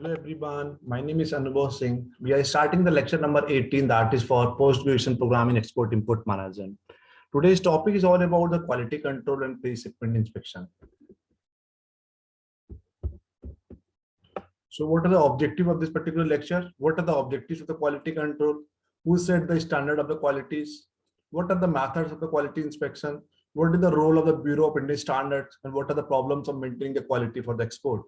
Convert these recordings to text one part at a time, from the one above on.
Hello everyone, my name is Anubhav Singh. We are starting the lecture number 18, that is for post-graduation program in export import management. Today's topic is all about the quality control and pre-shipment inspection. So what are the objectives of this particular lecture? What are the objectives of the quality control? Who set the standard of the qualities? What are the methods of the quality inspection? What is the role of the Bureau of Indian Standards? And what are the problems of maintaining the quality for the export?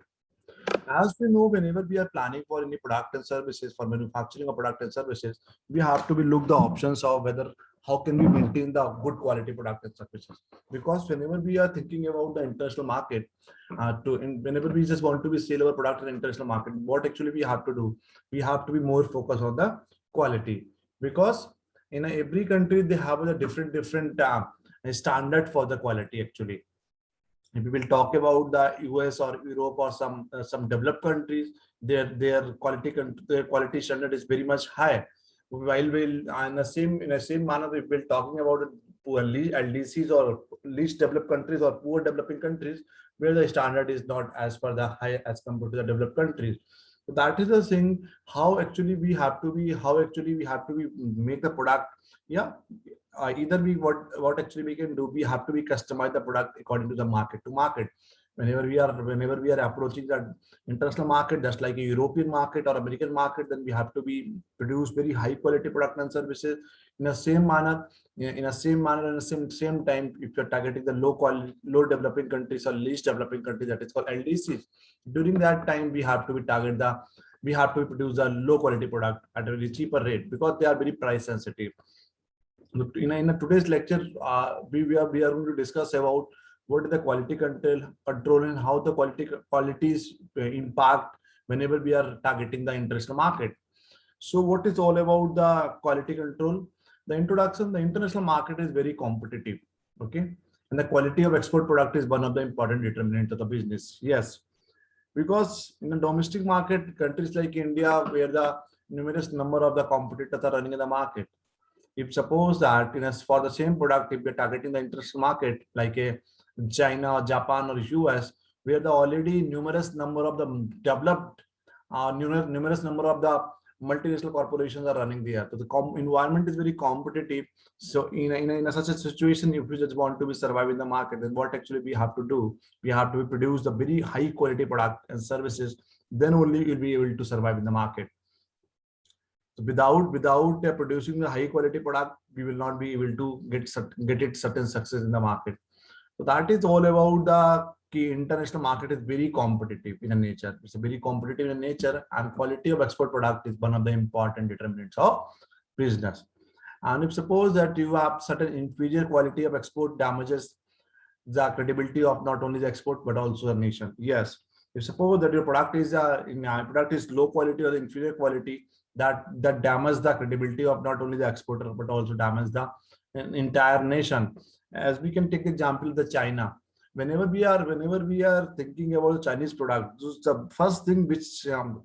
As we know, whenever we are planning for any product and services, for manufacturing of product and services, we have to be look the options of whether how can we maintain the good quality product and services. Because whenever we are thinking about the international market, whenever we just want to be sell our product in international market, what actually we have to do? We have to be more focused on the quality, because in every country they have a different standard for the quality actually. If we will talk about the US or Europe or some developed countries, their quality standard is very much high. While we'll in the same manner, if we're talking about poor LDCs or least developed countries or poor developing countries, where the standard is not as per the high as compared to the developed countries. So that is the thing. How actually we have to make the product. Yeah, either we what actually we can do, we have to be customize the product according to the market to market. Whenever we are approaching the international market, just like a European market or American market, then we have to be produce very high quality product and services in the same manner. In the same time, if you're targeting the low developing countries or least developing countries, that is called LDCs, during that time we have to produce a low quality product at a very cheaper rate, because they are very price sensitive. In today's lecture, we are going to discuss about what is the quality control and how the qualities impact whenever we are targeting the international market. So what is all about the quality control? The introduction, the international market is very competitive, okay? And the quality of export product is one of the important determinants of the business. Yes, because in the domestic market, countries like India, where the numerous number of the competitors are running in the market. If suppose that for the same product, if we're targeting the international market like a China or Japan or US, where the already numerous number of the developed, numerous number of the multinational corporations are running there. So the environment is very competitive. So in such a situation, if we just want to be survive in the market, then what actually we have to do? We have to produce the very high quality product and services. Then only you'll be able to survive in the market. So without producing the high quality product, we will not be able to get certain success in the market. So that is all about the key. International market is very competitive in nature. It's a very competitive in nature, and quality of export product is one of the important determinants of business. And if suppose that you have certain inferior quality of export, damages the credibility of not only the export but also the nation. Yes, if suppose that your product is low quality or inferior quality, that damages the credibility of not only the exporter but also damages the entire nation. As we can take the example of the China. Whenever we are thinking about Chinese product, the first thing which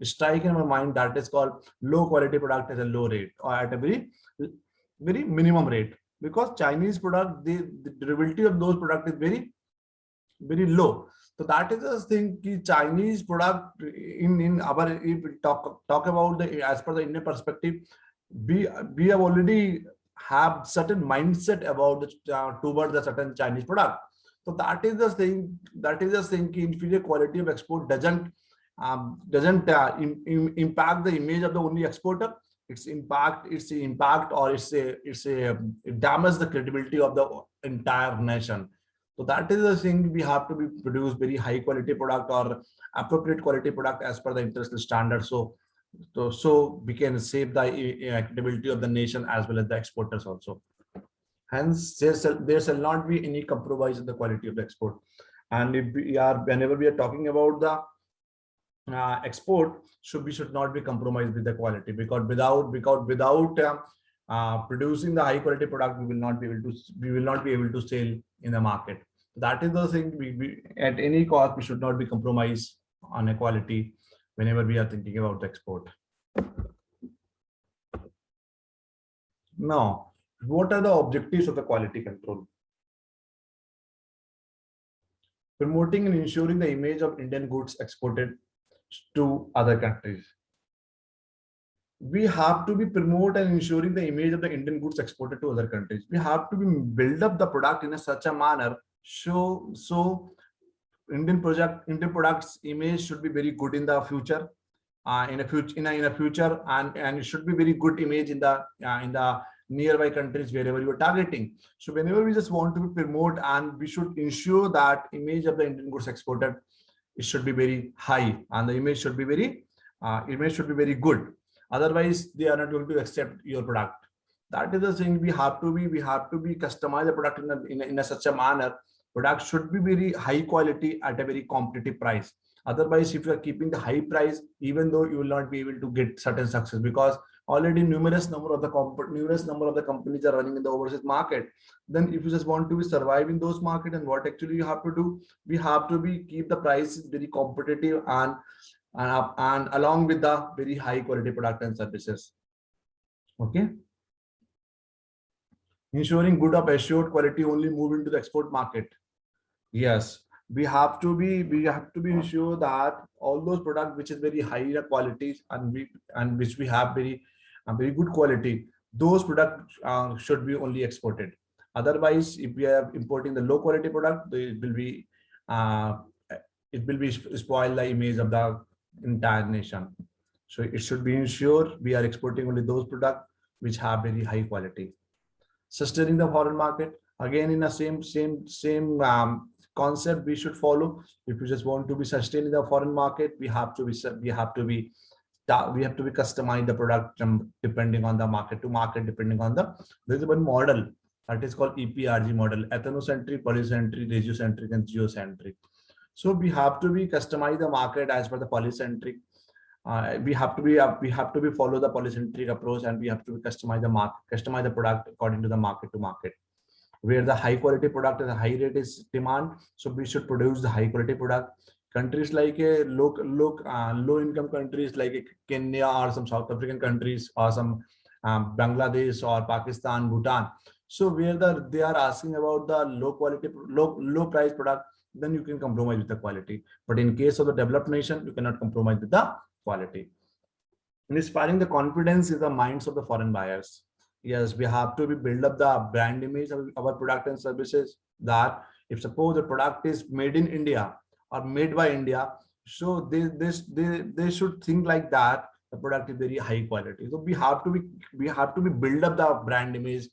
strike in our mind, that is called low quality product at a low rate or at a very minimum rate, because Chinese product, the durability of those products is very low. So that is the thing. Chinese product in our, if we talk about the as per the Indian perspective, we have already have certain mindset about the towards the certain Chinese product. So that is the thing. Inferior quality of export doesn't impact the image of the only exporter. It damages the credibility of the entire nation. So that is the thing. We have to be produce very high quality product or appropriate quality product as per the international standards. So we can save the credibility of the nation as well as the exporters also. Hence, there shall not be any compromise in the quality of the export. And if whenever we are talking about the export, we should not be compromised with the quality, because without producing the high quality product, we will not be able to sell in the market. That is the thing. We at any cost we should not be compromised on a quality whenever we are thinking about the export. Now, what are the objectives of the quality control? Promoting and ensuring the image of Indian goods exported, to other countries. We have to be promote and ensuring the image of the Indian goods exported to other countries. We have to be build up the product in a such a manner so Indian products image should be very good in the future, in a future, and it should be very good image in the nearby countries wherever you are targeting. So whenever we just want to be promote, and we should ensure that image of the Indian goods exported, it should be very high, and the image should be very good. Otherwise, they are not going to accept your product. That is the thing. We have to be customize the product in a such a manner. Product should be very high quality at a very competitive price. Otherwise, if you are keeping the high price, even though you will not be able to get certain success, because already numerous number of the companies are running in the overseas market. Then if you just want to be survive in those market, and what actually you have to do, we have to be keep the prices very competitive and along with the very high quality product and services. Okay. Ensuring good of assured quality only move into the export market. Yes, we have to be ensure that all those products which is very high quality and which we have very good quality, those products should be only exported. Otherwise, if we are importing the low quality product, it will be spoil the image of the entire nation. So it should be ensured we are exporting only those products which have very high quality. Sustaining the foreign market, again in the same concept we should follow. If you just want to be sustaining the foreign market, we have to be customize the product depending on the market to market, depending on there's one model that is called EPRG model: ethnocentric, polycentric, regiocentric, and geocentric. So we have to be customize the market as per the polycentric. We have to be follow the polycentric approach, and we have to be customize the product according to the market to market. Where the high quality product and the high rate is demand, so we should produce the high quality product. Countries like low income countries like Kenya or some South African countries or some Bangladesh or Pakistan, Bhutan. So where they are asking about the low quality, low price product, then you can compromise with the quality. But in case of the developed nation, you cannot compromise with the quality. Inspiring the confidence in the minds of the foreign buyers. Yes, we have to build up the brand image of our product and services, that if suppose the product is made in India or made by India, so they should think like that the product is very high quality. So we have to be build up the brand image,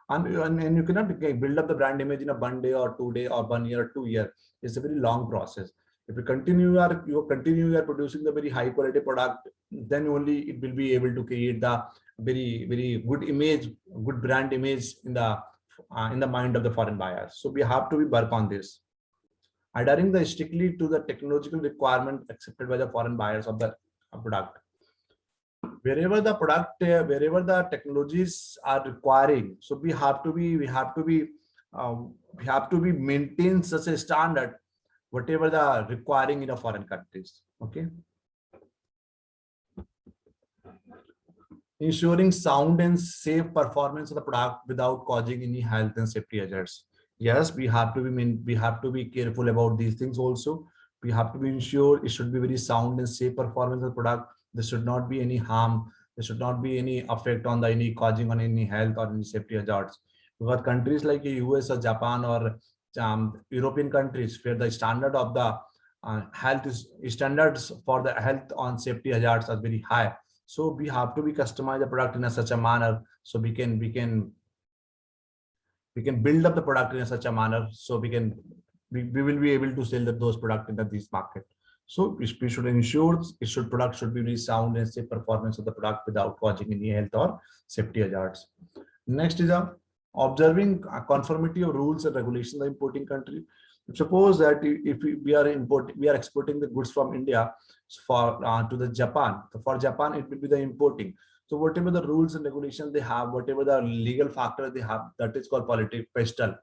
and you cannot build up the brand image in a 1 day or 2 day or 1 year or 2 year. It's a very long process. If you continue producing the very high quality product, then only it will be able to create the very good image, good brand image in the mind of the foreign buyers. So we have to work on this, adhering strictly to the technological requirement accepted by the foreign buyers of the product. Wherever the technologies are requiring, so we have to be maintain such a standard whatever the requiring in the foreign countries. Okay. Ensuring sound and safe performance of the product without causing any health and safety hazards. Yes, we have to be careful about these things also. We have to be ensure it should be very sound and safe performance of the product. There should not be any harm. There should not be any effect on any causing on any health or any safety hazards. Because countries like the US or Japan or European countries, where the standard of the standards for the health on safety hazards are very high. So we have to be customize the product in such a manner, so we can build up the product in such a manner, so we will be able to sell those products in this market. So we should ensure product should be very sound and safe performance of the product without causing any health or safety hazards. Next is observing conformity of rules and regulations in the importing country. Suppose that if we are exporting the goods from India to the Japan. So for Japan, it will be the importing. So whatever the rules and regulations they have, whatever the legal factor they have, that is called pestal.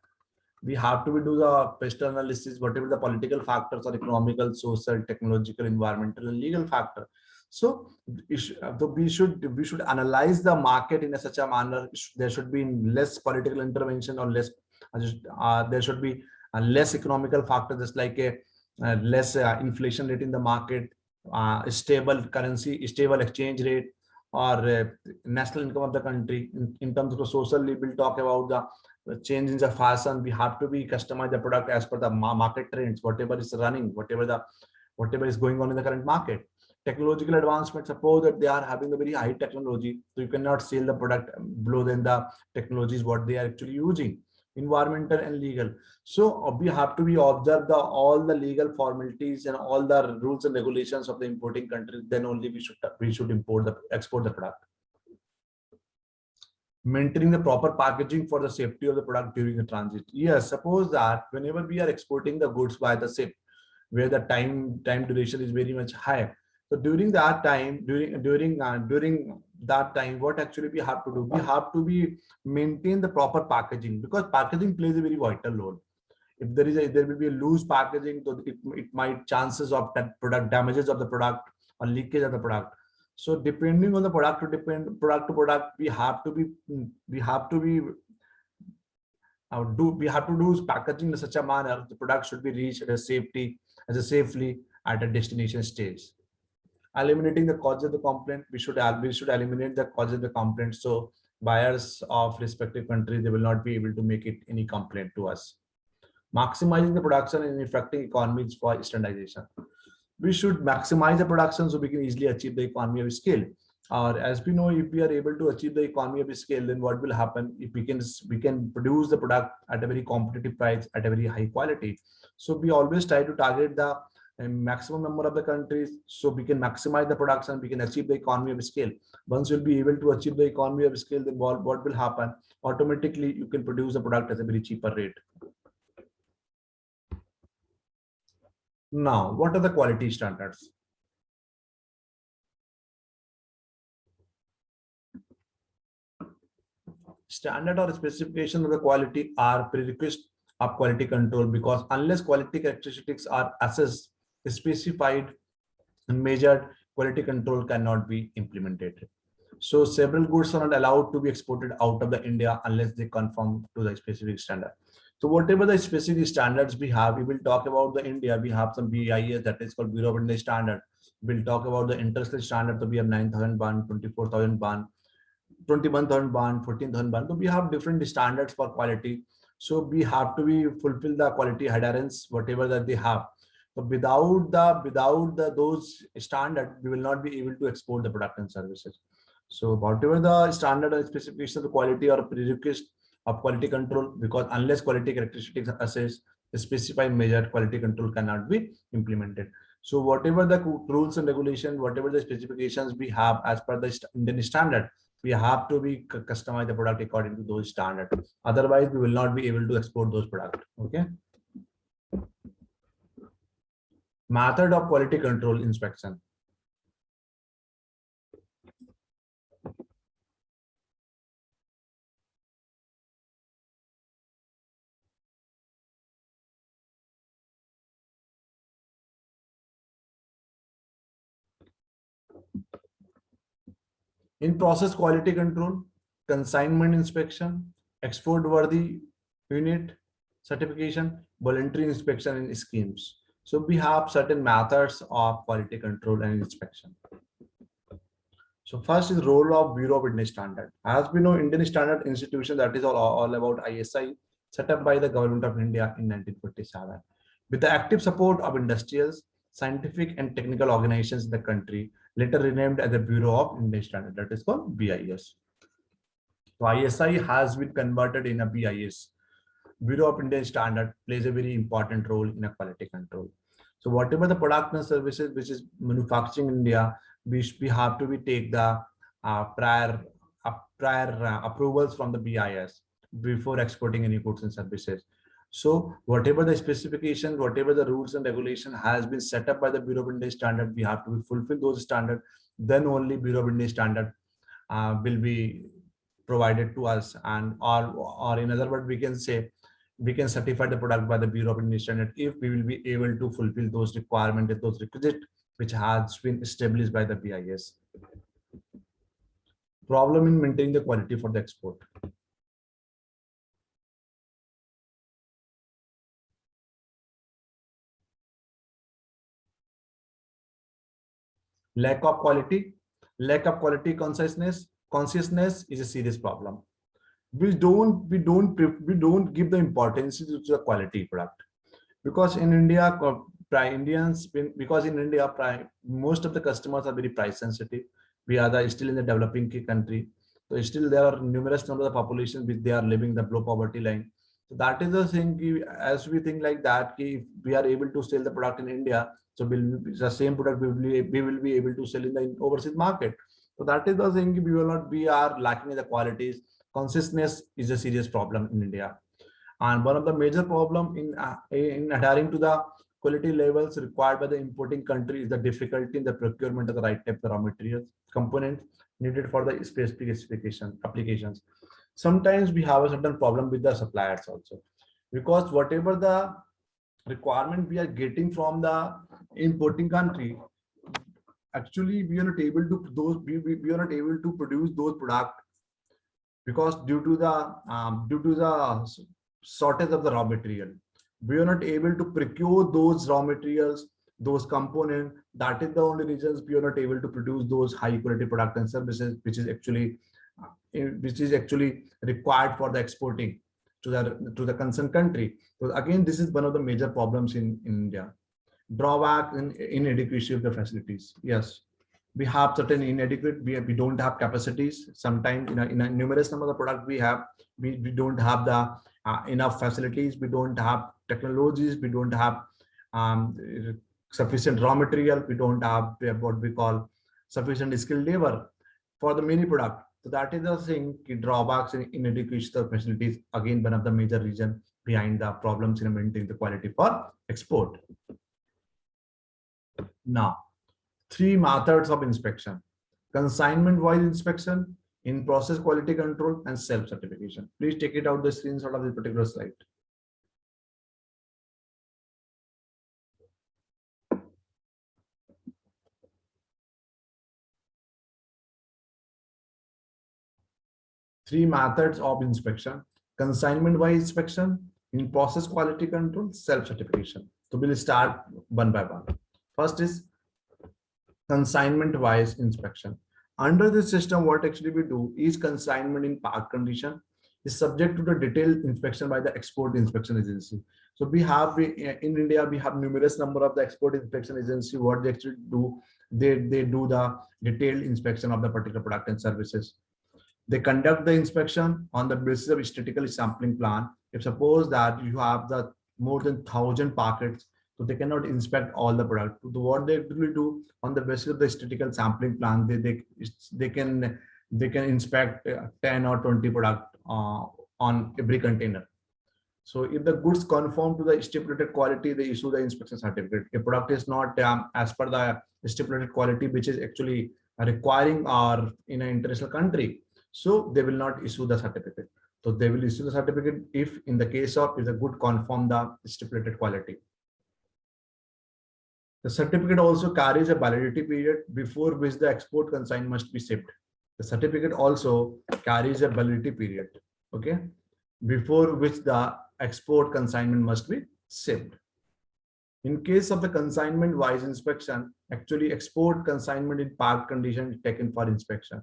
We have to do the pestal analysis, whatever the political factors are, economical, social, technological, environmental, and legal factor. So we should analyze the market in such a manner. There should be less political intervention or less. There should be a less economical factor, just like a less inflation rate in the market, stable currency, stable exchange rate, or national income of the country. In terms of the social, we will talk about the change in the fashion. We have to be customize the product as per the market trends, whatever is running, whatever is going on in the current market. Technological advancement, suppose that they are having a very high technology, so you cannot sell the product below than the technologies what they are actually using. Environmental and legal. So we have to be observe all the legal formalities and all the rules and regulations of the importing country. Then only we should export the product. Maintaining the proper packaging for the safety of the product during the transit. Yes, suppose that whenever we are exporting the goods by the ship, where the time duration is very much high. So during that time, during that time, what actually we have to do? We have to be maintain the proper packaging, because packaging plays a very vital role. If there will be a loose packaging, so it might chances of that product damages of the product or leakage of the product. So depending on the product to product, we have to do packaging in such a manner the product should be reached at a safely at a destination stage. Eliminating the cause of the complaint, we should eliminate the cause of the complaint, so buyers of respective countries, they will not be able to make it any complaint to us. Maximizing the production and effecting economies for standardization. We should maximize the production so we can easily achieve the economy of scale. Or as we know, if we are able to achieve the economy of scale, then what will happen? If we can produce the product at a very competitive price at a very high quality. So we always try to target the maximum number of the countries, so we can maximize the production, we can achieve the economy of scale. Once you'll be able to achieve the economy of scale, then what will happen? Automatically, you can produce the product at a very cheaper rate. Now, what are the quality standards? Standard or specification of the quality are prerequisite of quality control, because unless quality characteristics are assessed, specified, and measured, quality control cannot be implemented. So several goods are not allowed to be exported out of the India unless they conform to the specific standard. So whatever the specific standards we have, we will talk about the India. We have some BIS, that is called Bureau of Indian Standard. We'll talk about the international standard. So we have 9,000 band, 24,000 band, 21,000 band, 14,000 band. So we have different standards for quality. So we have to be fulfill the quality adherence, whatever that they have. So without those standards, we will not be able to export the product and services. So whatever the standard or specification of the quality or prerequisite of quality control, because unless quality characteristics are assessed, specified, measured, quality control cannot be implemented. So whatever the rules and regulation, whatever the specifications we have as per the Indian standard, we have to be customize the product according to those standards. Otherwise, we will not be able to export those products. Okay. Method of quality control inspection. In process quality control, consignment inspection, export worthy unit certification, voluntary inspection and schemes. So we have certain methods of quality control and inspection. So first is role of Bureau of Indian Standard. As we know, Indian Standard Institution, that is all about ISI, set up by the Government of India in 1947. With the active support of industrials, scientific and technical organizations in the country, later renamed as the Bureau of Indian Standard, that is called BIS. So ISI has been converted in a BIS. Bureau of Indian Standard plays a very important role in a quality control. So whatever the product and services which is manufacturing in India, we have to take the prior approvals from the BIS before exporting any goods and services. So whatever the specification, whatever the rules and regulation has been set up by the Bureau of Indian Standard, we have to fulfill those standards. Then only Bureau of Indian Standard will be provided to us, and or in other words, we can say we can certify the product by the Bureau of Indian Standard if we will be able to fulfill those requirements, those requisites which has been established by the BIS. Problem in maintaining the quality for the export. Lack of quality consciousness is a serious problem. We don't give the importance to the quality product, because in India, because in India, most of the customers are very price sensitive. We are still in the developing country, so still there are numerous number of population which they are living the below poverty line. So that is the thing. As we think like that, if we are able to sell the product in India, so the same product we will be able to sell in the overseas market. So that is the thing. We are lacking in the qualities. Consciousness is a serious problem in India. And one of the major problem in adhering to the quality levels required by the importing country is the difficulty in the procurement of the right type of raw materials, components needed for the specific specification applications. Sometimes we have a certain problem with the suppliers also, because whatever the requirement we are getting from the importing country, actually we are not able to we are not able to produce those products, because due to the shortage of the raw material, we are not able to procure those raw materials, those components. That is the only reasons we are not able to produce those high quality products and services, which is actually required for the exporting to the concerned country. So again, this is one of the major problems in India. Drawback in inadequacy of the facilities. Yes, we have certain inadequate, we don't have capacities. Sometimes in a numerous number of products we don't have the enough facilities, we don't have technologies, we don't have um, sufficient raw material, we don't have what we call sufficient skilled labor for the many product. So that is the thing. Drawbacks in inadequacy of facilities, again one of the major reason behind the problems in maintaining the quality for export. Now, three methods of inspection: consignment wise inspection, in process quality control, and self certification. Please take it out the screenshot of this particular slide. Three methods of inspection: consignment wise inspection, in process quality control, self certification. So we'll start one by one. First is consignment wise inspection. Under this system, what actually we do is consignment in park condition is subject to the detailed inspection by the export inspection agency. So in India, we have numerous number of the export inspection agency. What they actually do, they do the detailed inspection of the particular product and services. They conduct the inspection on the basis of statistical sampling plan. If suppose that you have the more than 1,000 packets, so they cannot inspect all the product. So what they will do on the basis of the statistical sampling plan, they can inspect 10 or 20 product on every container. So if the goods conform to the stipulated quality, they issue the inspection certificate. If product is not as per the stipulated quality, which is actually requiring or in an international country, so they will not issue the certificate. So they will issue the certificate if in the case of if the good conform the stipulated quality. The certificate also carries a validity period before which the export consignment must be shipped. The certificate also carries a validity period, okay, before which the export consignment must be shipped. In case of the consignment wise inspection, actually export consignment in parked condition is taken for inspection.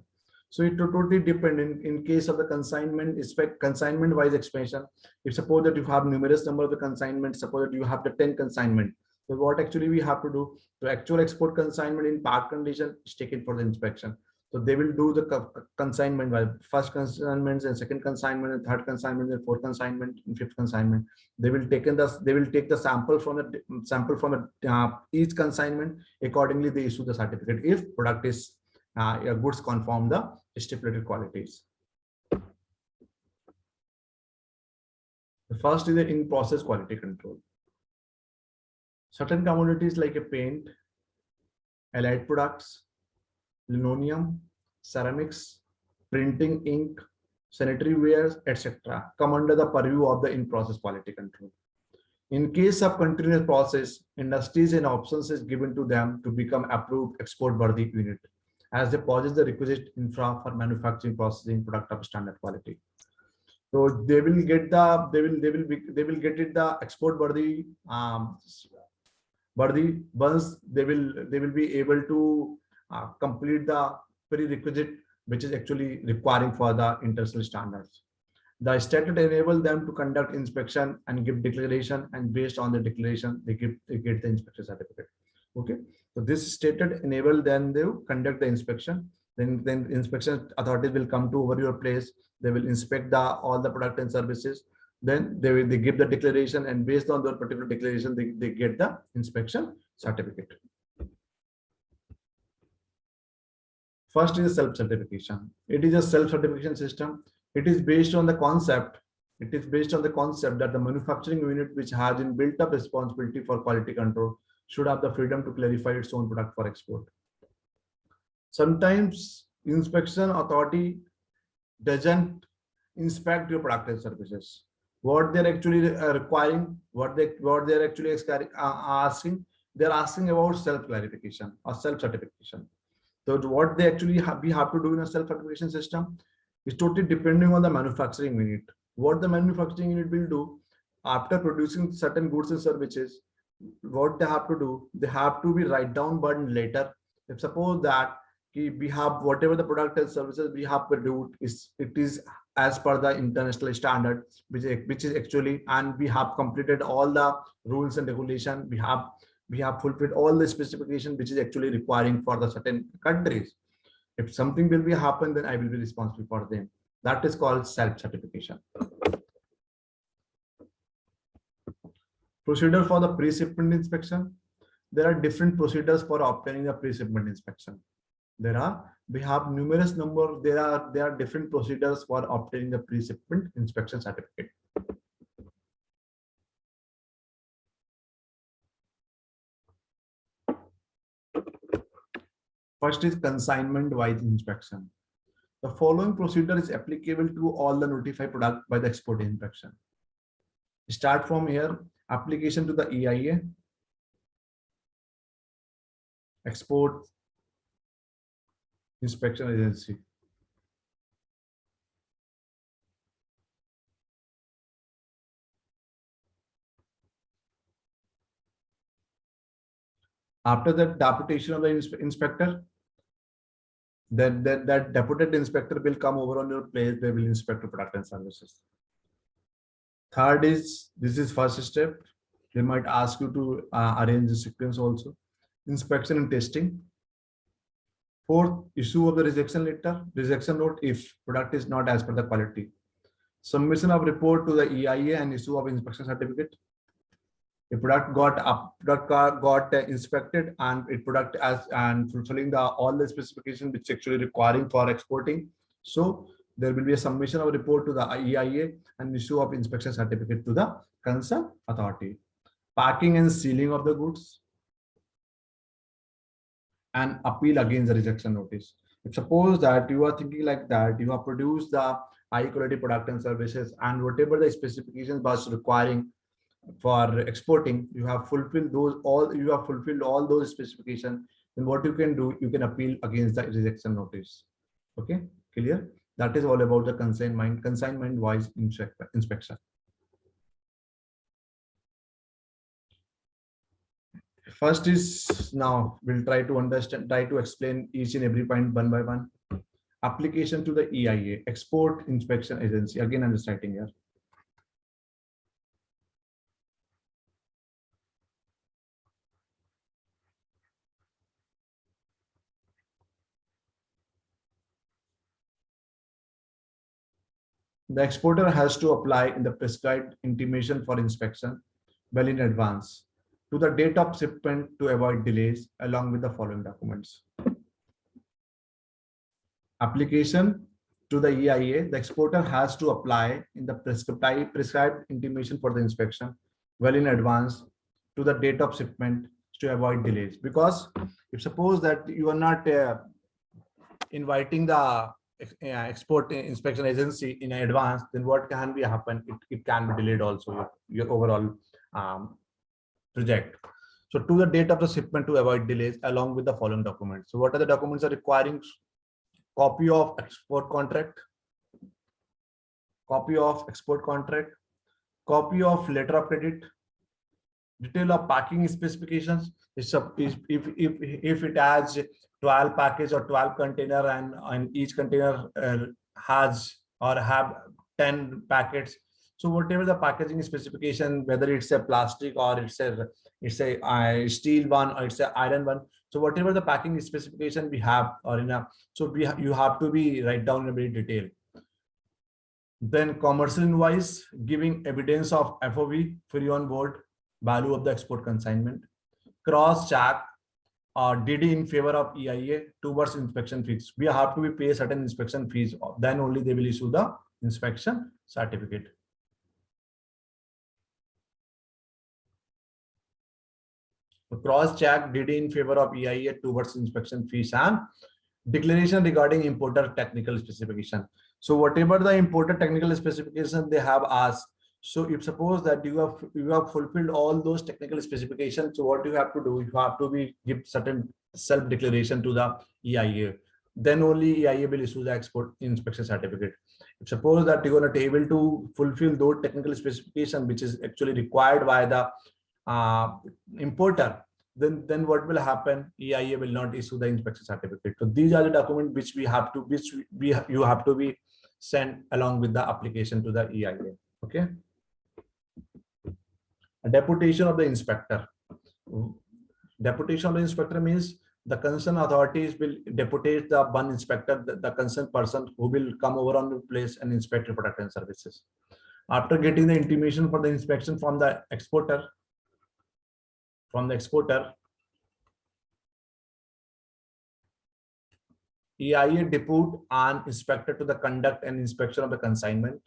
So it totally depend in case of the consignment wise expansion. If suppose that you have numerous number of the consignments, suppose that you have the 10 consignment. So what actually we have to do, the actual export consignment in parked condition is taken for the inspection. So they will do the consignment by first consignment and second consignment and third consignment and fourth consignment and fifth consignment. They will take the sample from each consignment. Accordingly, they issue the certificate if product is goods conform the stipulated qualities. The first is the in-process quality control. Certain commodities like a paint, allied products, linoleum, ceramics, printing ink, sanitary wares, etc. come under the purview of the in-process quality control. In case of continuous process, industries and options is given to them to become approved export-worthy unit, as they possess the requisite infra for manufacturing processing product of standard quality. So they will get the export worthy once they will be able to complete the prerequisite which is actually requiring for the international standards. The statute enable them to conduct inspection and give declaration, and based on the declaration, they get the inspection certificate. Okay, so this statute enable them to conduct the inspection. Then inspection authorities will come to over your place. They will inspect all the product and services. Then they give the declaration, and based on their particular declaration, they get the inspection certificate. First is self-certification. It is a self-certification system. It is based on the concept. It is based on the concept that the manufacturing unit, which has in built-up responsibility for quality control, should have the freedom to clarify its own product for export. Sometimes inspection authority doesn't inspect your product and services. What they're actually requiring, what they're actually asking, they're asking about self-clarification or self-certification. So what they actually we have to do in a self-certification system is totally depending on the manufacturing unit. What the manufacturing unit will do after producing certain goods and services, what they have to do, they have to be write down burden later. If suppose that we have whatever the product and services we have produced it is as per the international standard, which is actually, and we have completed all the rules and regulation, we have fulfilled all the specification which is actually requiring for the certain countries. If something will be happen, then I will be responsible for them. That is called self-certification. Procedure for the pre-shipment inspection. There are different procedures for obtaining the pre-shipment inspection. We have numerous number. There are different procedures for obtaining the pre-shipment inspection certificate. First is consignment-wise inspection. The following procedure is applicable to all the notified product by the export inspection. Start from here. Application to the EIA, Export Inspection Agency. After that, deputation of the inspector, then that deputed inspector will come over on your place. They will inspect the product and services. Third is, this is first step. They might ask you to arrange the sequence also. Inspection and testing. Fourth, issue of the rejection note if product is not as per the quality. Submission of report to the EIA and issue of inspection certificate. The product got inspected and fulfilling all the specifications which actually requiring for exporting. So there will be a submission of report to the EIA and issue of inspection certificate to the concerned authority. Packing and sealing of the goods, and appeal against the rejection notice. If suppose that you are thinking like that, you have produced the high quality product and services, and whatever the specifications was requiring for exporting, you have fulfilled all those specifications, then what you can do, you can appeal against the rejection notice. Okay, clear? That is all about the consignment wise inspection. First is, now we'll try to explain each and every point one by one. Application to the EIA, Export Inspection Agency. Again, I'm just writing here. The exporter has to apply in the prescribed intimation for inspection well in advance to the date of shipment to avoid delays, along with the following documents. Application to the EIA, the exporter has to apply in the prescribed intimation for the inspection well in advance to the date of shipment to avoid delays. Because if suppose that you are not inviting the export inspection agency in advance, then what can be happen? It can be delayed also your overall project. So to the date of the shipment to avoid delays, along with the following documents. So what are the documents are requiring? Copy of export contract, copy of export contract, copy of letter of credit, Detail of packing specifications. If it has 12 package or 12 container, and each container has or have 10 packets. So whatever the packaging specification, whether it's a plastic or it's a steel one or it's a iron one. So whatever the packing specification we have, or you have to be write down in a very detail. Then commercial invoice, giving evidence of FOB, free on board, value of the export consignment. Cross check or DD in favor of EIA towards inspection fees. We have to be pay certain inspection fees, then only they will issue the inspection certificate. So cross check DD in favor of EIA towards inspection fees, and declaration regarding importer technical specification. So whatever the importer technical specification they have asked, so if suppose that you have fulfilled all those technical specifications, so what you have to do, you have to give certain self declaration to the EIA. Then only EIA will issue the export inspection certificate. If suppose that you're not able to fulfill those technical specification which is actually required by the importer, then what will happen? EIA will not issue the inspection certificate. So these are the documents which you have to be sent along with the application to the EIA. Okay. A deputation of the inspector. Deputation of the inspector means the concerned authorities will deputate the one inspector, the concerned person, who will come over on the place and inspect your product and services. After getting the intimation for the inspection from the exporter, EIA depute an inspector to the conduct and inspection of the consignment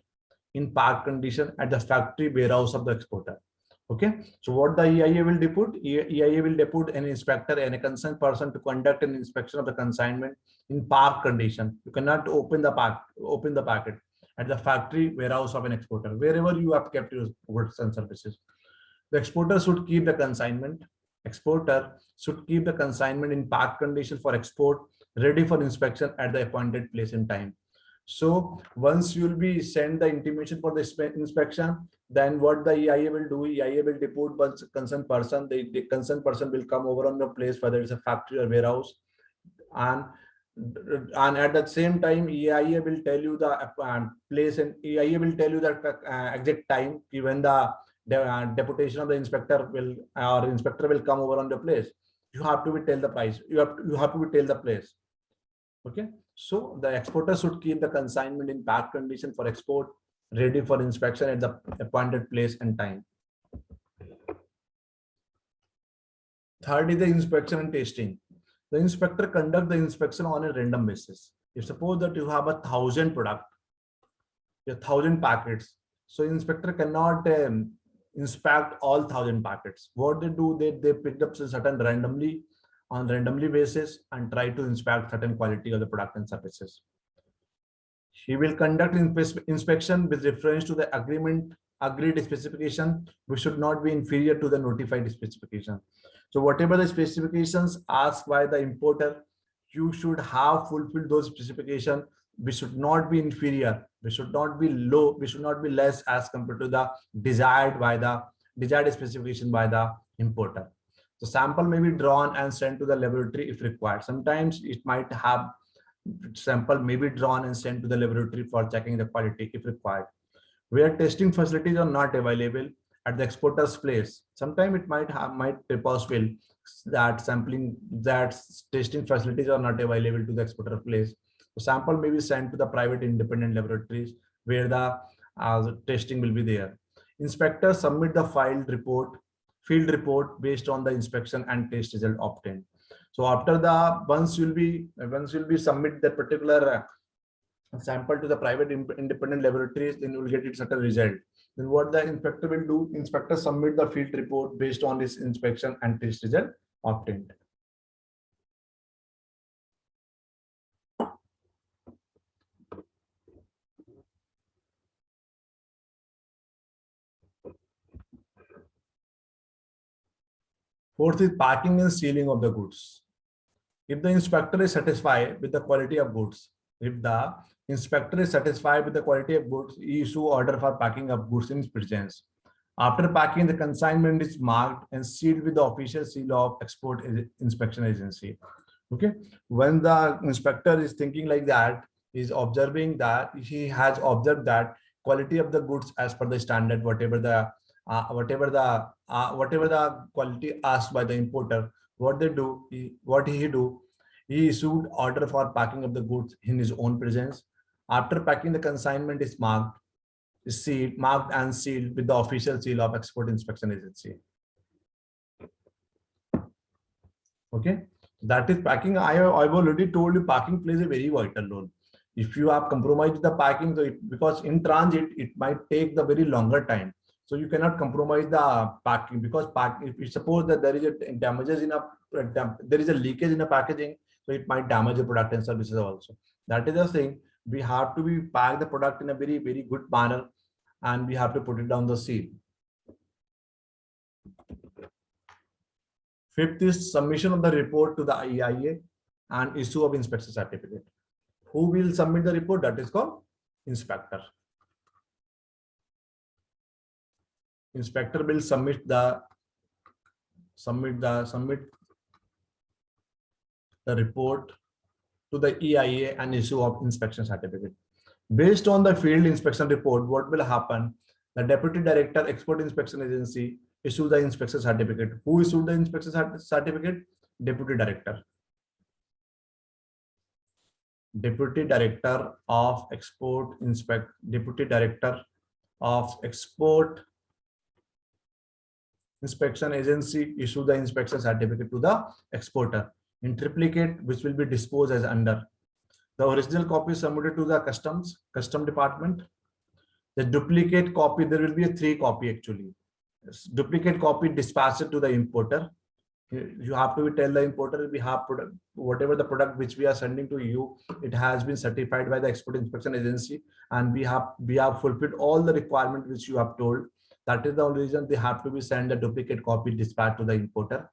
in parked condition at the factory warehouse of the exporter. Okay, so what the EIA will depute? EIA will depute an inspector and a concerned person to conduct an inspection of the consignment in parked condition. You cannot open the packet at the factory warehouse of an exporter, wherever you have kept your goods and services. The exporter should keep the consignment. Exporter should keep the consignment in parked condition for export, ready for inspection at the appointed place and time. So once you will be sent the intimation for the inspection, then what the EIA will do, EIA will depute one concerned person. The concerned person will come over on the place, whether it's a factory or warehouse, and at the same time EIA will tell you the place, and EIA will tell you the exact time when the deputation of the inspector will come over on the place. You have to be tell the price. You have to be tell the place. Okay, so the exporter should keep the consignment in packed condition for export, ready for inspection at the appointed place and time. Third is the inspection and testing. The inspector conduct the inspection on a random basis. If suppose that you have 1,000 product, 1,000 packets, so inspector cannot inspect all 1,000 packets. What they do, they picked up certain randomly basis and try to inspect certain quality of the product and services. He will conduct inspection with reference to the agreed specification, which should not be inferior to the notified specification. So whatever the specifications asked by the importer, you should have fulfilled those specifications. We should not be inferior. We should not be low. We should not be less as compared to the desired specification by the importer. So sample may be drawn and sent to the laboratory if required. Sometimes it might have sample may be drawn and sent to the laboratory for checking the quality if required. Where testing facilities are not available at the exporter's place, sometimes it might be possible that testing facilities are not available to the exporter place. So sample may be sent to the private independent laboratories where the testing will be there. Inspectors submit the field report based on the inspection and test result obtained. So after once you'll be submit that particular sample to the private independent laboratories, then you will get it certain result. Then what the inspector will do? Inspector submit the field report based on this inspection and test result obtained. Fourth is packing and sealing of the goods. If the inspector is satisfied with the quality of goods, he issue order for packing of goods in presence. After packing, the consignment is marked and sealed with the official seal of Export Inspection Agency. Okay, when the inspector is thinking like that, he's observing that he has observed that quality of the goods as per the standard, whatever the quality asked by the importer, what they do, what he do, he issued order for packing of the goods in his own presence. After packing, the consignment is marked and sealed with the official seal of Export Inspection Agency. Okay, that is packing. I've already told you packing plays a very vital role. If you have compromised the packing, so because in transit it might take the very longer time, so you cannot compromise the packing, because if you suppose that there is a damages in a there is a leakage in the packaging, so it might damage the product and services also. That is the thing. We have to be pack the product in a very good manner, and we have to put it down the seal. Fifth is submission of the report to the EIA and issue of inspection certificate. Who will submit the report? That is called inspector. Inspector will submit the report to the EIA and issue of inspection certificate. Based on the field inspection report, what will happen? The Deputy Director, Export Inspection Agency, issue the inspection certificate. Who issued the inspection certificate? Deputy Director. Deputy Director of Export Inspection Agency issue the inspection certificate to the exporter in triplicate, which will be disposed as under. The original copy is submitted to the custom department. The duplicate copy, there will be a 3 copy actually. Duplicate copy dispatched to the importer. You have to tell the importer, we have product, whatever the product which we are sending to you, it has been certified by the Export Inspection Agency, and we have fulfilled all the requirement which you have told. That is the only reason they have to be sent a duplicate copy dispatched to the importer.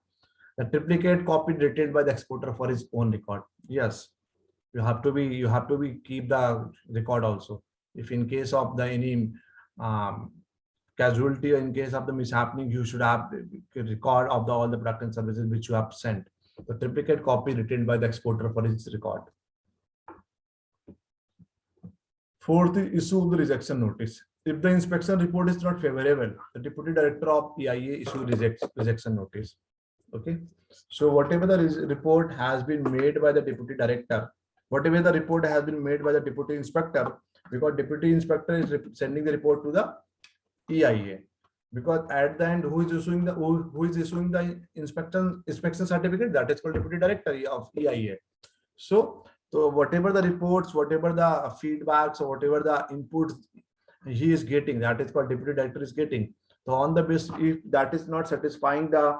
The triplicate copy retained by the exporter for his own record. Yes, you have to be keep the record also. If in case of the any casualty or in case of the mishappening, you should have a record of all the product and services which you have sent. The triplicate copy retained by the exporter for his record. Fourth, issue the rejection notice. If the inspection report is not favorable, the Deputy Director of EIA issue rejection notice. Okay, so whatever the report has been made by the Deputy Director, whatever the report has been made by the Deputy Inspector, because Deputy Inspector is sending the report to the EIA, because at the end, who is issuing the inspection certificate? That is called Deputy Director of EIA. So whatever the reports, whatever the feedbacks, or whatever the inputs he is getting, that is called Deputy Director is getting. So on the basis, if that is not satisfying the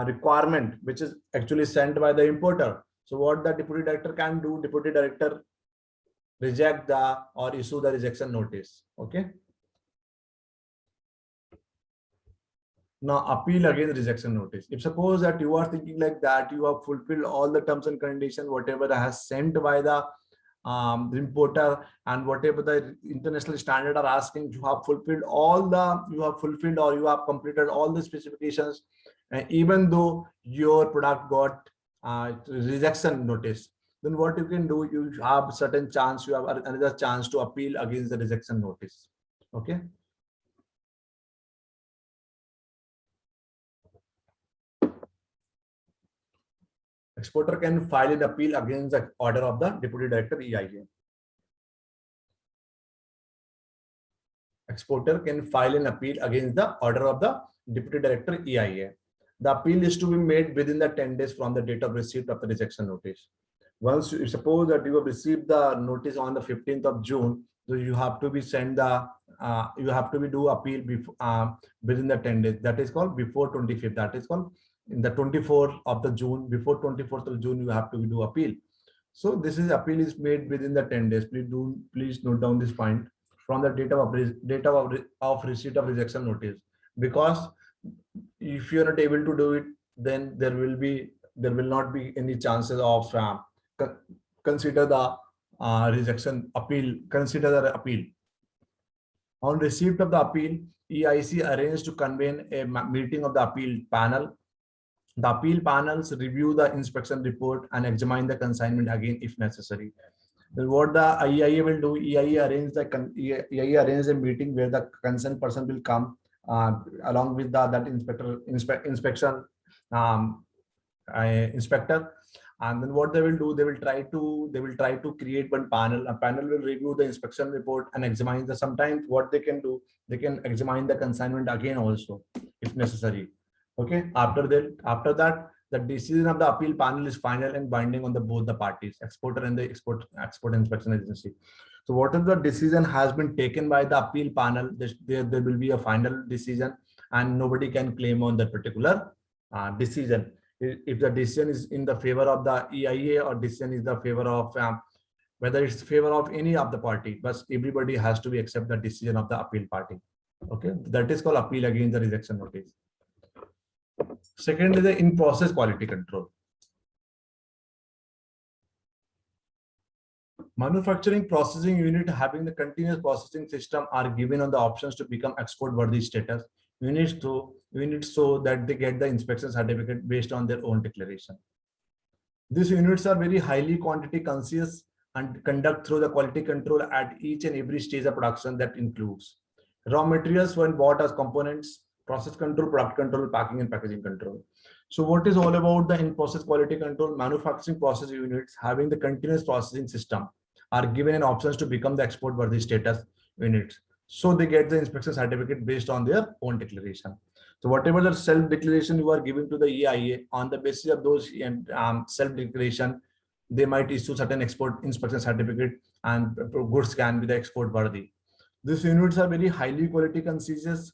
requirement which is actually sent by the importer, so what the Deputy Director can do? Deputy Director reject or issue the rejection notice. Okay. Now appeal against rejection notice. If suppose that you are thinking like that, you have fulfilled all the terms and conditions, whatever has sent by the importer, and whatever the international standard are asking, you have fulfilled or you have completed all the specifications, and even though your product got rejection notice, then what you can do, you have certain chance, you have another chance to appeal against the rejection notice. Okay. Exporter can file an appeal against the order of the Deputy Director EIA. Exporter can file an appeal against the order of the Deputy Director EIA. The appeal is to be made within the 10 days from the date of receipt of the rejection notice. Once you suppose that you have received the notice on the 15th of June, so you have to be sent the you have to be do appeal before within the 10 days. That is called before 25th. That is called in the 24th of the June, before 24th of June, you have to do appeal. So this is appeal is made within the 10 days. Please note down this point from the date of receipt of rejection notice, because if you are not able to do it, then there will not be any chances of consider the rejection appeal, consider the appeal. On receipt of the appeal, EIC arranged to convene a meeting of the appeal panel. The appeal panels review the inspection report and examine the consignment again if necessary. Then what the EIA will do, EIA arrange a meeting where the concerned person will come along with that inspection inspector. And then what they will do, they will try to create one panel. A panel will review the inspection report and examine the, sometimes what they can do, they can examine the consignment again also if necessary. Okay, after that the decision of the appeal panel is final and binding on both the parties, exporter and the export inspection agency. So whatever the decision has been taken by the appeal panel, there will be a final decision and nobody can claim on that particular decision. If the decision is in the favor of the EIA or decision is the favor of whether it's favor of any of the party, but everybody has to be accept the decision of the appeal party. Okay, that is called appeal against the rejection notice. Second is the in-process quality control. Manufacturing processing unit having the continuous processing system are given on the options to become export worthy status. Units so that they get the inspection certificate based on their own declaration. These units are very highly quantity conscious and conduct through the quality control at each and every stage of production. That includes raw materials when bought as components, process control, product control, packing and packaging control. So what is all about the in-process quality control? Manufacturing process units having the continuous processing system are given an options to become the export worthy status units. So they get the inspection certificate based on their own declaration. So whatever the self-declaration you are giving to the EIA, on the basis of those self-declaration, they might issue certain export inspection certificate and goods can be the export worthy. These units are very highly quality conscious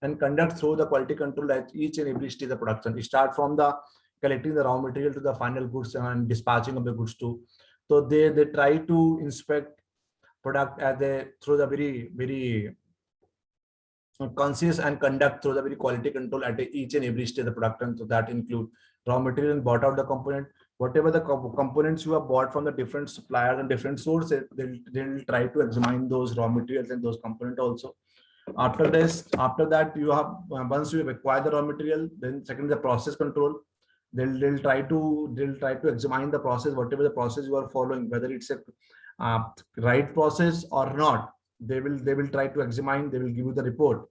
and conduct through the quality control at each and every stage of production. Start from the collecting the raw material to the final goods and dispatching of the goods too. So they try to inspect product through the very conscious and conduct through the very quality control at each and every stage of the production. So that include raw material and bought out the component, whatever the components you have bought from the different suppliers and different sources, they'll try to examine those raw materials and those components also. After that you have once you have acquired the raw material, then second the process control. They'll try to examine the process, whatever the process you are following, whether it's a right process or not. They will try to examine. They will give you the report.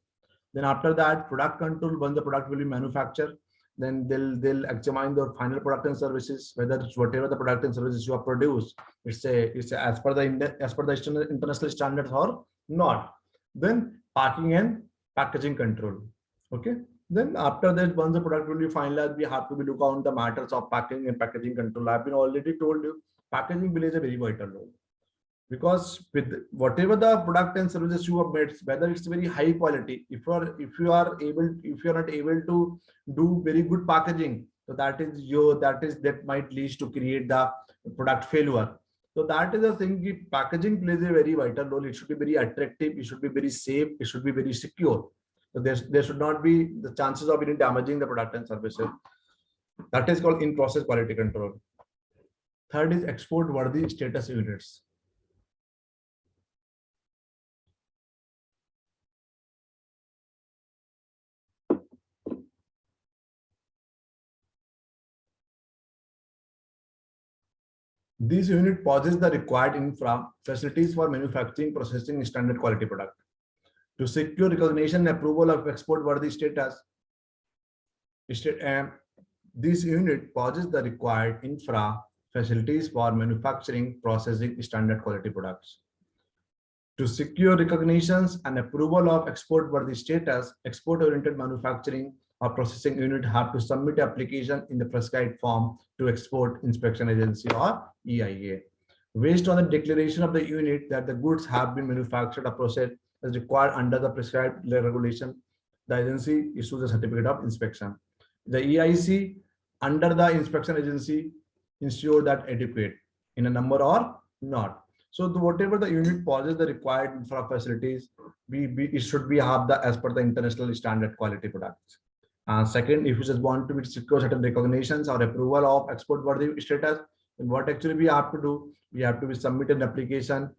Then after that, product control. Once the product will be manufactured, then they'll examine the final product and services, whether it's whatever the product and services you have produced, it's as per the international standards or not. Then packing and packaging control. Okay. Then after that, once the product will be finalized, we have to be look on the matters of packing and packaging control. I've been already told you, packaging plays a very vital role, because with whatever the product and services you have made, whether it's very high quality, if you are not able to do very good packaging, so that might lead to create the product failure. So that is the thing. Packaging plays a very vital role. It should be very attractive. It should be very safe. It should be very secure. So there should not be the chances of any damaging the product and services. That is called in-process quality control. Third is export worthy status units. This unit possesses the required infra facilities for manufacturing, processing standard quality product. To secure recognition and approval of export worthy status, this unit possesses the required infra facilities for manufacturing, processing standard quality products. To secure recognitions and approval of export worthy status, export-oriented manufacturing or processing unit have to submit application in the prescribed form to Export Inspection Agency or EIA. Based on the declaration of the unit that the goods have been manufactured or processed as required under the prescribed regulation, the agency issues a certificate of inspection. The EIC under the inspection agency ensure that adequate in a number or not. So whatever the unit possesses the required infra facilities, it should be have the as per the international standard quality products. Second, if you just want to be secure certain recognitions or approval of export worthy status, then what actually we have to do, we have to submit an application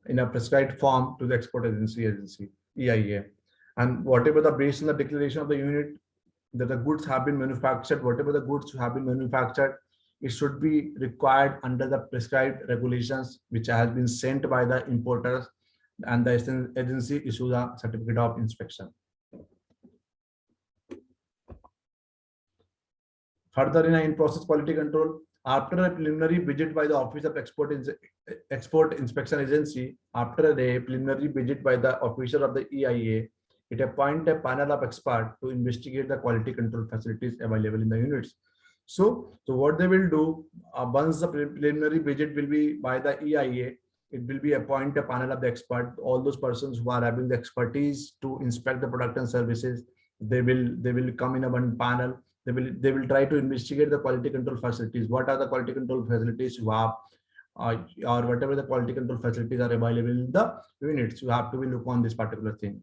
in a prescribed form to the export agency EIA. And whatever the based on the declaration of the unit that the goods have been manufactured, whatever the goods have been manufactured, it should be required under the prescribed regulations which has been sent by the importers, and the agency issues a certificate of inspection. Further, in in-process quality control, after a preliminary visit by the Office of Export Inspection Agency, after a preliminary visit by the officer of the EIA, it appoints a panel of experts to investigate the quality control facilities available in the units. So what they will do, once the preliminary visit will be by the EIA, it will be appoint a panel of the expert, all those persons who are having the expertise to inspect the product and services. They will come in a one panel. They will try to investigate the quality control facilities. What are the quality control facilities you have, or whatever the quality control facilities are available in the units. You have to be look on this particular thing.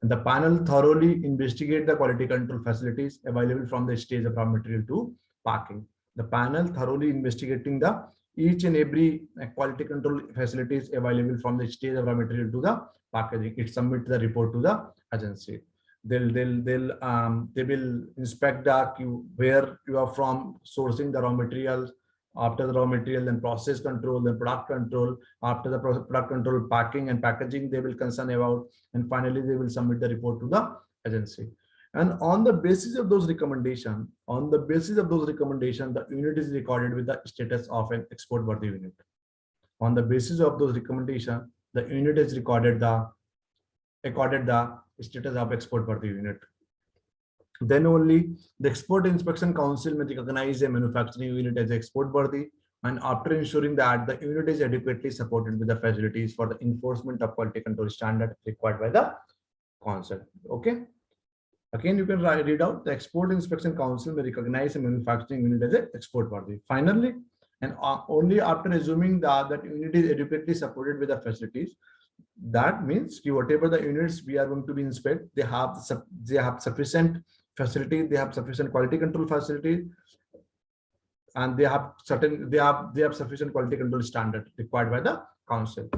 And the panel thoroughly investigate the quality control facilities available from the stage of raw material to packing. The panel thoroughly investigating the each and every quality control facilities available from the stage of raw material to the packaging. It submit the report to the agency. They will inspect the where you are from sourcing the raw materials. After the raw material, then process control, then product control. After the product control, packing and packaging they will concern about, and finally they will submit the report to the agency. And on the basis of those recommendations, the unit is recorded with the status of an export worthy unit. On the basis of those recommendations, the unit is accorded the status of export worthy unit. Then only the Export Inspection Council may recognize a manufacturing unit as export worthy, and after ensuring that the unit is adequately supported with the facilities for the enforcement of quality control standard required by the council. Okay. Again, you can read out the Export Inspection Council may recognize a manufacturing unit as an export worthy. Finally, and only after assuming that unit is adequately supported with the facilities, that means whatever the units we are going to be inspect, they have sufficient facility, they have sufficient quality control facility, and they have sufficient quality control standard required by the council.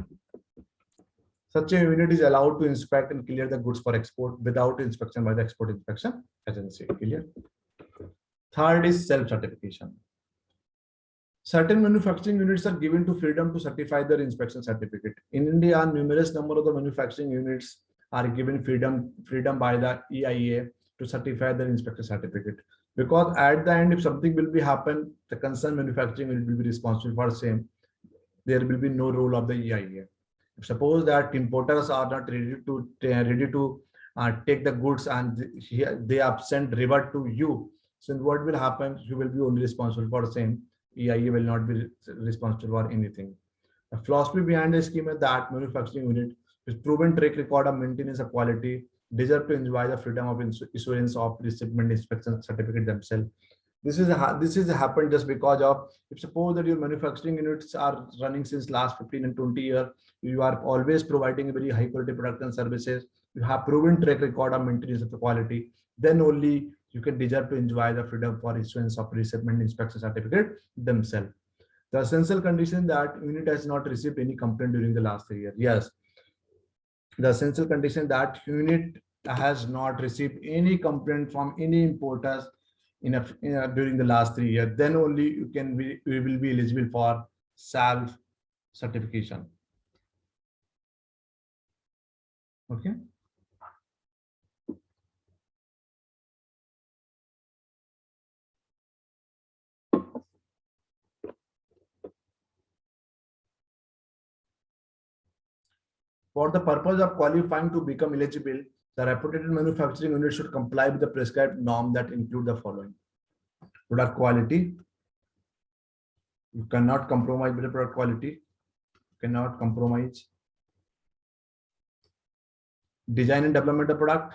Such a unit is allowed to inspect and clear the goods for export without inspection by the export inspection agency. Clear? Third is self-certification. Certain manufacturing units are given to freedom to certify their inspection certificate. In India, numerous number of the manufacturing units are given freedom by the EIA to certify their inspection certificate. Because at the end, if something will be happen, the concerned manufacturing unit will be responsible for the same. There will be no role of the EIA. If suppose that importers are not ready to take the goods and they have sent revert to you, so what will happen? You will be only responsible for the same. EIA will not be responsible for anything. The philosophy behind the scheme is that manufacturing unit with proven track record of maintenance of quality deserve to enjoy the freedom of issuance of pre-shipment inspection certificate themselves. This is happened just because of, if suppose that your manufacturing units are running since last 15 and 20 years, you are always providing a very high quality product and services, you have proven track record of maintenance of the quality, then only you can deserve to enjoy the freedom for issuance of pre-shipment inspection certificate themselves. The essential condition that unit has not received any complaint during the last 3 years. Yes, the essential condition that unit has not received any complaint from any importers during the last 3 years, then only you will be eligible for self certification. Okay. For the purpose of qualifying to become eligible, the reputed manufacturing unit should comply with the prescribed norm that include the following: product quality. You cannot compromise with the product quality. You cannot compromise. Design and development of product.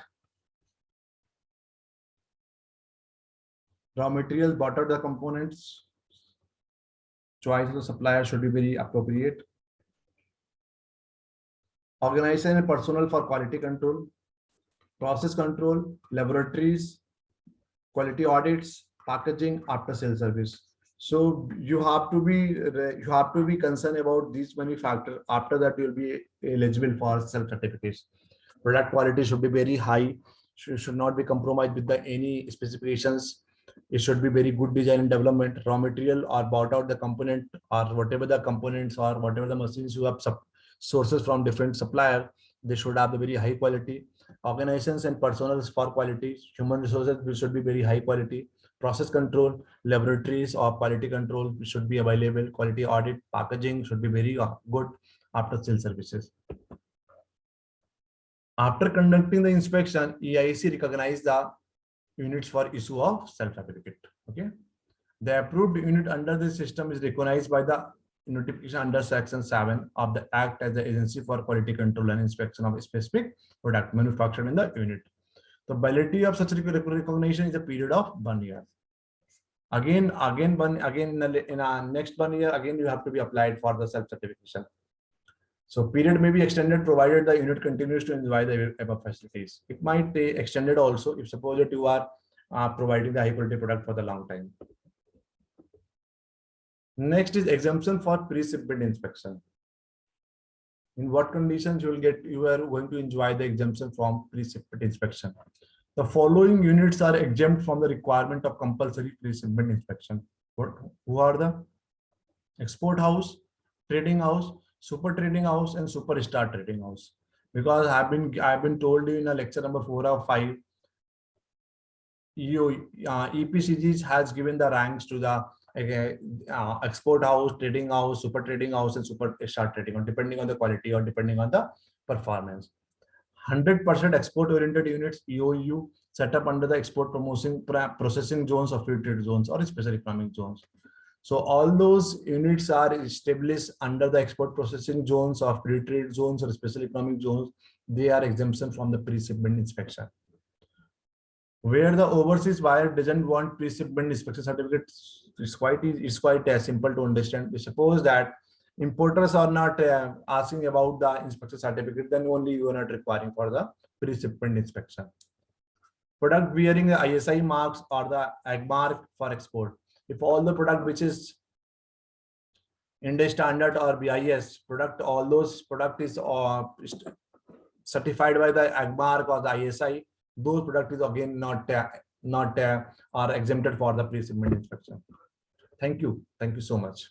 Raw materials, what are the components? Choice of the supplier should be very appropriate. Organization and personnel for quality control, process control, laboratories, quality audits, packaging, after sales service. So you have to be concerned about these many factors. After that, you will be eligible for self-certification. Product quality should be very high. Should not be compromised with the any specifications. It should be very good design and development. Raw material or bought out the component or whatever the components or whatever the machines you have sources from different supplier. They should have the very high quality. Organizations and personals for quality. Human resources should be very high quality. Process control, laboratories or quality control should be available. Quality audit, packaging should be very good. After sales services. After conducting the inspection, EIC recognize the units for issue of self-certificate. Okay. The approved unit under this system is recognized by the notification under Section 7 of the Act as the agency for quality control and inspection of a specific product manufactured in the unit. The validity of such recognition is a period of 1 year. Again, in a next 1 year, again you have to be applied for the self-certification. So period may be extended provided the unit continues to enjoy the above facilities. It might be extended also if suppose that you are providing the high quality product for the long time. Next is exemption for pre-shipment inspection. In what conditions you are going to enjoy the exemption from pre-shipment inspection? The following units are exempt from the requirement of compulsory pre-shipment inspection. Who are the export house, trading house, super trading house, and superstar trading house? Because I've been told you in a lecture number 4 or 5, EPCGs has given the ranks to the export house, trading house, super trading house, and superstar trading house, depending on the quality or depending on the performance. 100% export oriented units, EOU, set up under the export processing zones or free trade zones or special economic zones. So all those units are established under the export processing zones or free trade zones or special economic zones. They are exemption from the pre-shipment inspection. Where the overseas buyer doesn't want pre-shipment inspection certificate, it's quite simple to understand. We suppose that importers are not asking about the inspection certificate, then only you are not requiring for the pre-shipment inspection. Product bearing the ISI marks or the AG mark for export. If all the product which is India standard or BIS product, all those product is certified by the AG mark or the ISI, those product is again not are exempted for the pre-shipment inspection. Thank you so much.